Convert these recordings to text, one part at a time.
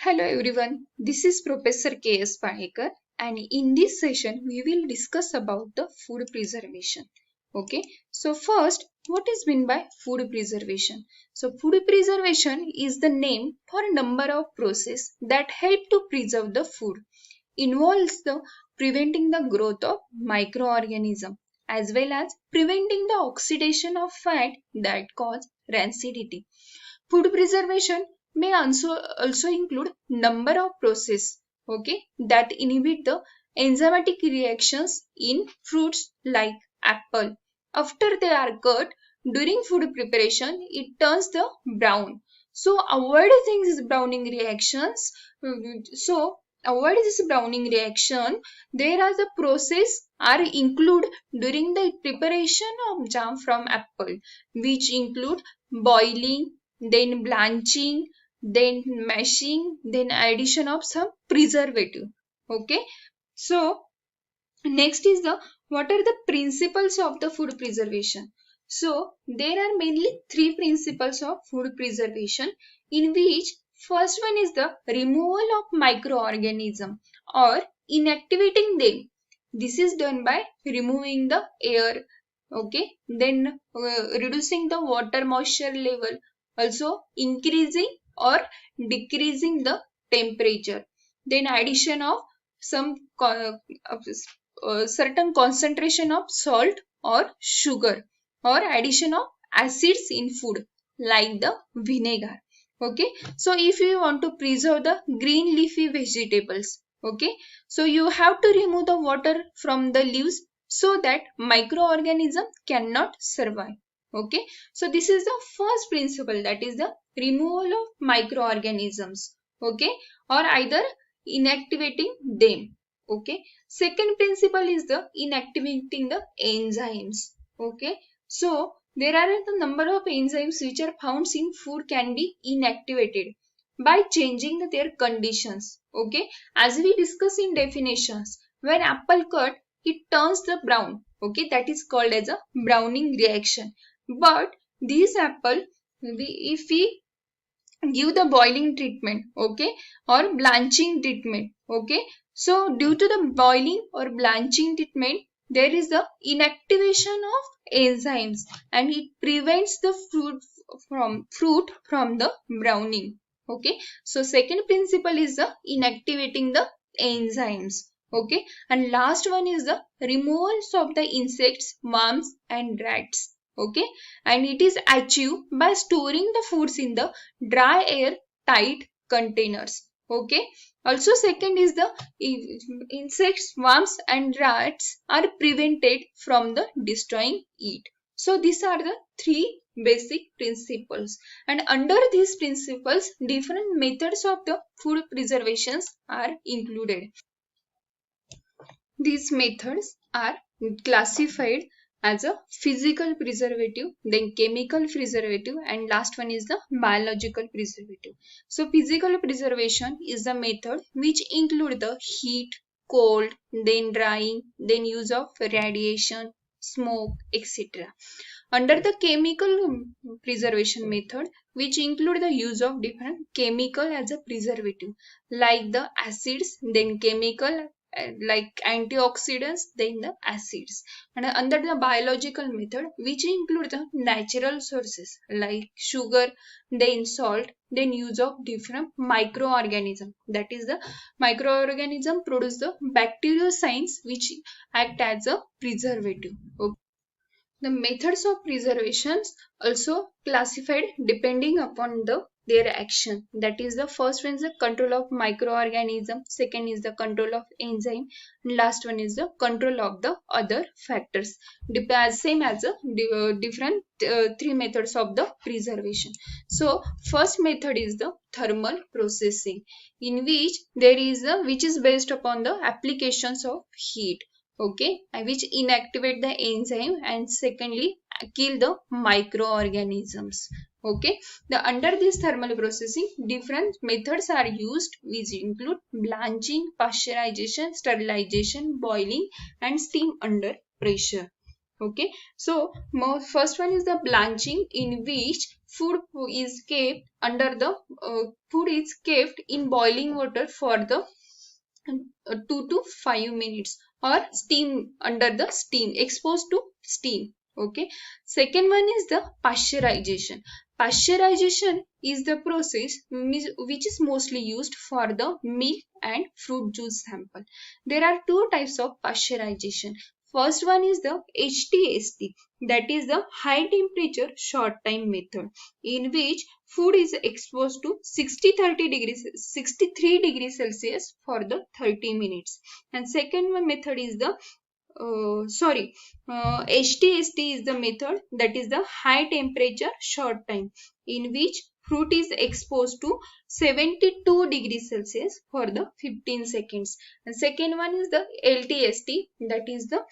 Hello everyone, this is Professor K.S. Palekar and in this session we will discuss about the food preservation. Okay, so first, what is meant by food preservation? So food preservation is the name for a number of processes that help to preserve the food. Involves the preventing the growth of microorganisms as well as preventing the oxidation of fat that cause rancidity. Food preservation may also include number of processes, okay, that inhibit the enzymatic reactions in fruits like apple. After they are cut, during food preparation, it turns the brown. So avoid things browning reactions. So avoid this browning reaction. There are the process are include during the preparation of jam from apple, which include boiling, then blanching, then mashing, then addition of some preservative. Okay, so next is the what are the principles of the food preservation? So there are mainly three principles of food preservation, in which first one is the removal of microorganism or inactivating them. This is done by removing the air, okay, then reducing the water moisture level, also increasing or decreasing the temperature, then addition of some certain concentration of salt or sugar, or addition of acids in food like the vinegar. Okay, so if you want to preserve the green leafy vegetables, okay, so you have to remove the water from the leaves so that microorganism cannot survive. Okay, so this is the first principle, that is the removal of microorganisms, okay, or either inactivating them. Okay, second principle is the inactivating the enzymes. Okay, so there are the number of enzymes which are found in food can be inactivated by changing their conditions. Okay, as we discuss in definitions, when apple cut, it turns the brown. Okay, that is called as a browning reaction. But this apple, if we give the boiling treatment, okay, or blanching treatment, okay, so due to the boiling or blanching treatment, there is the inactivation of enzymes and it prevents the fruit from the browning. Okay, so second principle is the inactivating the enzymes. Okay, and last one is the removals of the insects, worms and rats. Okay, and it is achieved by storing the foods in the dry air tight containers. Okay, also second is the insects, worms and rats are prevented from the destroying it. So these are the three basic principles, and under these principles different methods of the food preservations are included. These methods are classified as a physical preservative, then chemical preservative, and last one is the biological preservative. So physical preservation is the method which include the heat, cold, then drying, then use of radiation, smoke, etc. Under the chemical preservation method, which include the use of different chemical as a preservative, like the acids, then chemical like antioxidants, then the acids. And under the biological method, which include the natural sources like sugar, then salt, then use of different microorganism, that is the microorganism produce the bacteriocins which act as a preservative. Okay. The methods of preservations also classified depending upon their action. That is, the first one is the control of microorganism, second is the control of enzyme, and last one is the control of the other factors. Same as the different three methods of the preservation. So first method is the thermal processing, in which there is which is based upon the applications of heat. Okay, which inactivate the enzyme and secondly kill the microorganisms. Okay, under this thermal processing different methods are used, which include blanching, pasteurization, sterilization, boiling and steam under pressure. Okay, so first one is the blanching, in which food is kept under the food is kept in boiling water for the 2 to 5 minutes, or steam, under the steam, exposed to steam. Okay. Second one is the pasteurization. Pasteurization is the process which is mostly used for the milk and fruit juice sample. There are two types of pasteurization. First one is the HTST, that is the high temperature short time method, in which food is exposed to 63 degrees Celsius for the 30 minutes. And second one method is the HTST is the method, that is the high temperature short time, in which fruit is exposed to 72 degrees Celsius for the 15 seconds. And second one is the LTST, that is the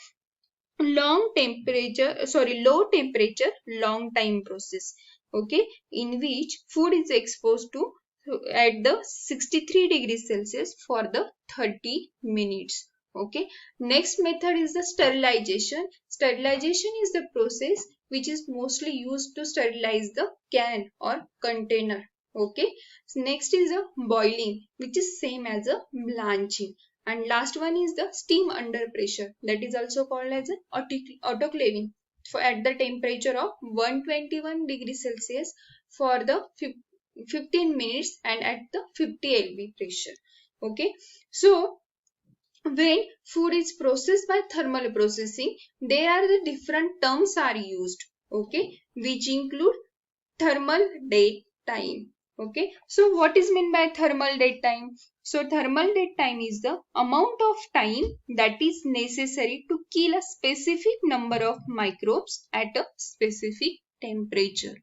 low temperature long time process. Okay, in which food is exposed to at the 63 degrees Celsius for the 30 minutes. Okay, next method is the sterilization. Sterilization is the process which is mostly used to sterilize the can or container. Okay, so next is a boiling, which is same as a blanching. And last one is the steam under pressure, that is also called as autoclaving, for at the temperature of 121 degrees Celsius for the 15 minutes and at the 50 lb pressure. Okay, so when food is processed by thermal processing, there are the different terms are used. Okay, which include thermal dead time. Okay, so what is meant by thermal dead time? So thermal dead time is the amount of time that is necessary to kill a specific number of microbes at a specific temperature.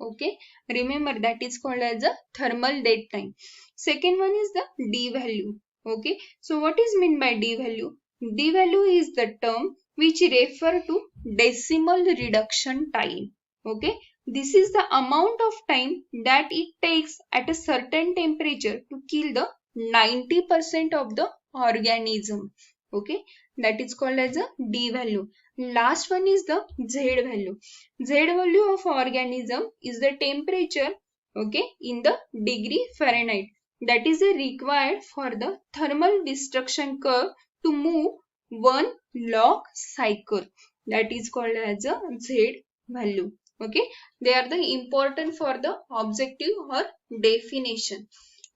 Okay, remember that is called as a thermal dead time. Second one is the D value. Okay, so what is meant by D value? D value is the term which refer to decimal reduction time. Okay, this is the amount of time that it takes at a certain temperature to kill the 90% of the organism. Okay, that is called as a D value. Last one is the Z value. Z value of organism is the temperature, okay, in the degree Fahrenheit, that is required for the thermal destruction curve to move one log cycle, that is called as a Z value. Okay, they are the important for the objective or definition.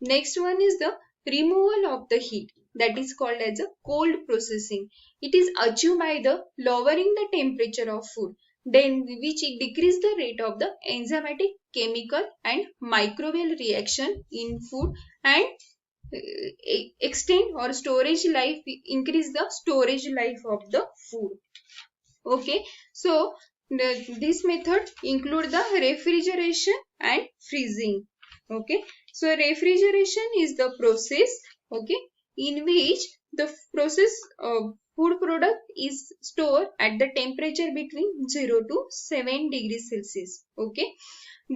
Next one is the removal of the heat, that is called as a cold processing. It is achieved by the lowering the temperature of food, then which decrease the rate of the enzymatic, chemical and microbial reaction in food, and extend or storage life, increase the storage life of the food. Okay, so this method include the refrigeration and freezing. Okay, so refrigeration is the process, okay, in which the process food product is stored at the temperature between 0 to 7 degrees Celsius. Okay,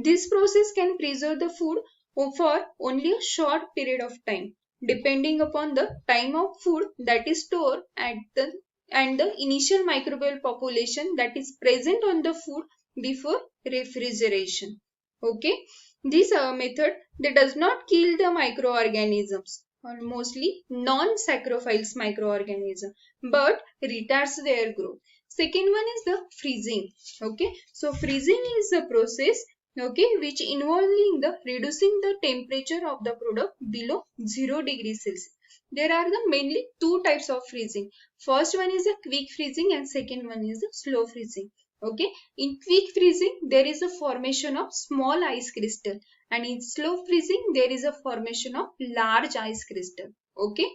this process can preserve the food for only a short period of time, depending upon the time of food that is stored at the and the initial microbial population that is present on the food before refrigeration. Okay, this method that does not kill the microorganisms, or mostly non-saprophytes microorganism, but retards their growth. Second one is the freezing. Okay, so freezing is the process, okay, which involving the reducing the temperature of the product below 0 degrees Celsius. There are the mainly two types of freezing. First one is a quick freezing and second one is the slow freezing. Okay, in quick freezing there is a formation of small ice crystal, and in slow freezing there is a formation of large ice crystal. Okay,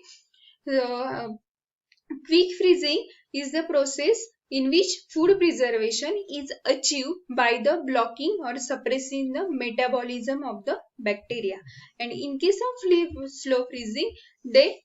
quick freezing is the process in which food preservation is achieved by the blocking or suppressing the metabolism of the bacteria, and in case of slow freezing they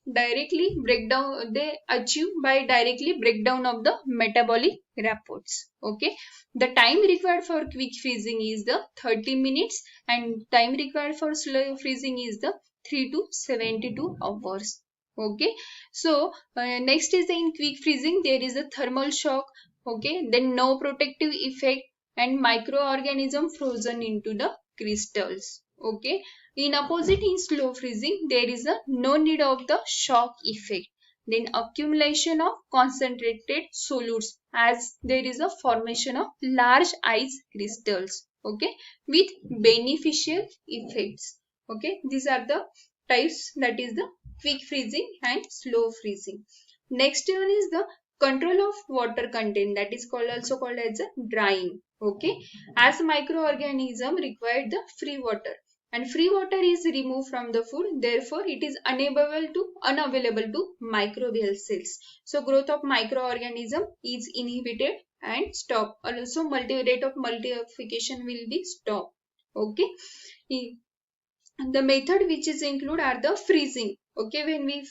achieve by directly breakdown of the metabolic reports. Okay, the time required for quick freezing is the 30 minutes and time required for slow freezing is the 3 to 72 hours. Okay, so next is the in quick freezing there is a thermal shock. Okay, then no protective effect and microorganism frozen into the crystals. Okay. In opposite, in slow freezing, there is no need of the shock effect. Then accumulation of concentrated solutes, as there is a formation of large ice crystals. Okay, with beneficial effects. Okay, these are the types, that is the quick freezing and slow freezing. Next one is the control of water content, that is also called as a drying. Okay, as microorganism required the free water, and free water is removed from the food, therefore it is unavailable to microbial cells. So growth of microorganism is inhibited and stop. Also rate of multiplication will be stopped. Okay, the method which is include are the freezing. Okay, when we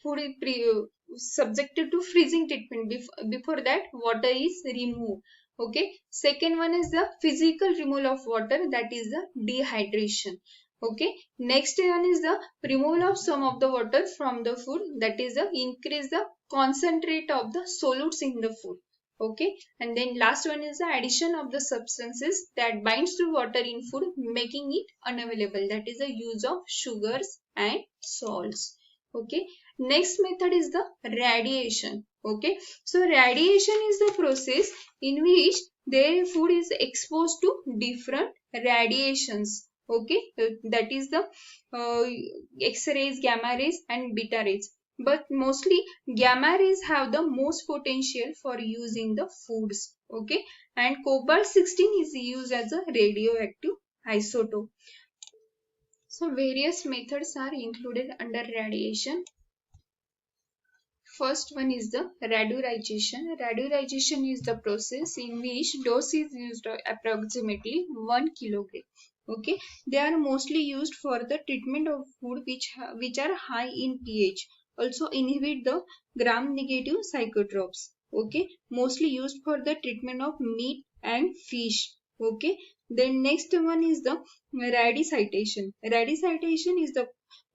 food is subjected to freezing treatment, before that water is removed. Okay, second one is the physical removal of water, that is the dehydration. Okay, next one is the removal of some of the water from the food, that is the increase the concentrate of the solutes in the food. Okay, and then last one is the addition of the substances that binds to water in food, making it unavailable, that is the use of sugars and salts. Okay, next method is the radiation. Okay, so radiation is the process in which their food is exposed to different radiations. Okay, that is the X-rays, gamma rays and beta rays, but mostly gamma rays have the most potential for use in the foods. Okay, and cobalt 16 is used as a radioactive isotope. So various methods are included under radiation. First one is the radiorization. Radiorization is the process in which dose is used approximately 1 kilogram. Okay, they are mostly used for the treatment of food which are high in pH. Also inhibit the gram-negative psychotropes. Okay, mostly used for the treatment of meat and fish. Okay, then next one is the radicitation. Radicitation is the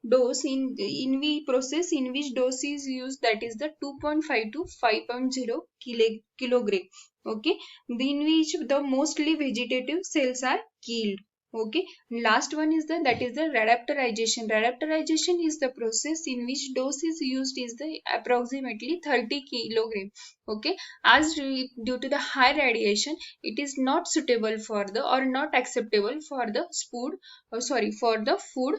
dose in we process in which dose is used, that is the 2.5 to 5.0 kilogram. Okay, in which the mostly vegetative cells are killed. Okay, last one is that is the radaptarization. Radaptarization is the process in which dose is used is the approximately 30 kilogram. Okay, as due to the high radiation, it is not suitable for the or not acceptable for the for the food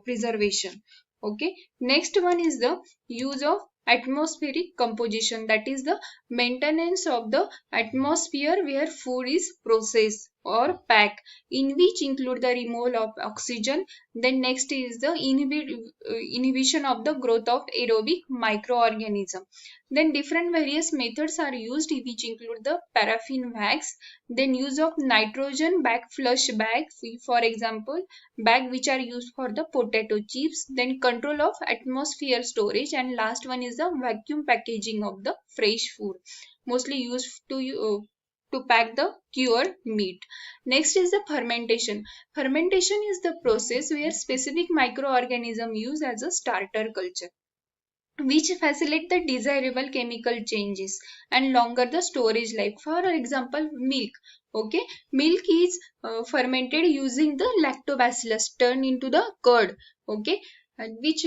preservation. Okay, next one is the use of atmospheric composition, that is the maintenance of the atmosphere where food is processed or packed, in which include the removal of oxygen. Then next is the inhibition of the growth of aerobic microorganism. Then different various methods are used, which include the paraffin wax, then use of nitrogen flush bag, for example bag which are used for the potato chips, then control of atmosphere storage, and last one is the vacuum packaging of the fresh food, mostly used to pack the cured meat. Next is the fermentation. Fermentation is the process where specific microorganism used as a starter culture, which facilitate the desirable chemical changes and longer the storage life. For example, milk. Okay, milk is fermented using the lactobacillus turned into the curd. Okay, which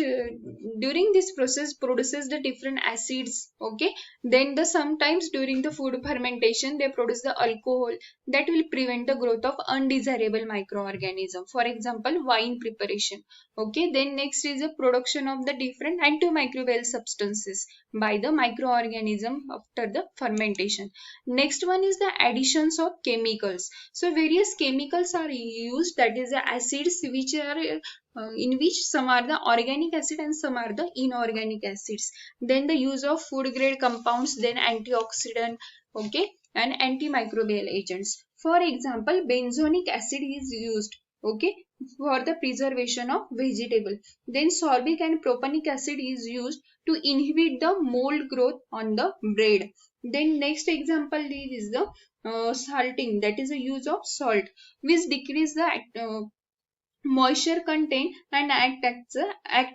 during this process produces the different acids. Okay, then sometimes during the food fermentation they produce the alcohol that will prevent the growth of undesirable microorganism. For example, wine preparation. Okay, then next is the production of the different antimicrobial substances by the microorganism after the fermentation. Next one is the additions of chemicals. So various chemicals are used, that is the acids which are in which some are the organic acid and some are the inorganic acids. Then the use of food grade compounds, then antioxidant, okay, and antimicrobial agents. For example, benzoic acid is used, okay, for the preservation of vegetable. Then sorbic and propionic acid is used to inhibit the mold growth on the bread. Then next example is the salting, that is the use of salt, which decrease the moisture content and act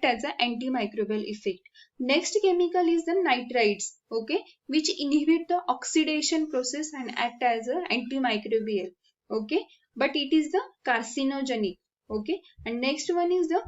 as an antimicrobial effect. Next chemical is the nitrites, okay, which inhibit the oxidation process and act as an antimicrobial, okay, but it is the carcinogenic, okay. And next one is the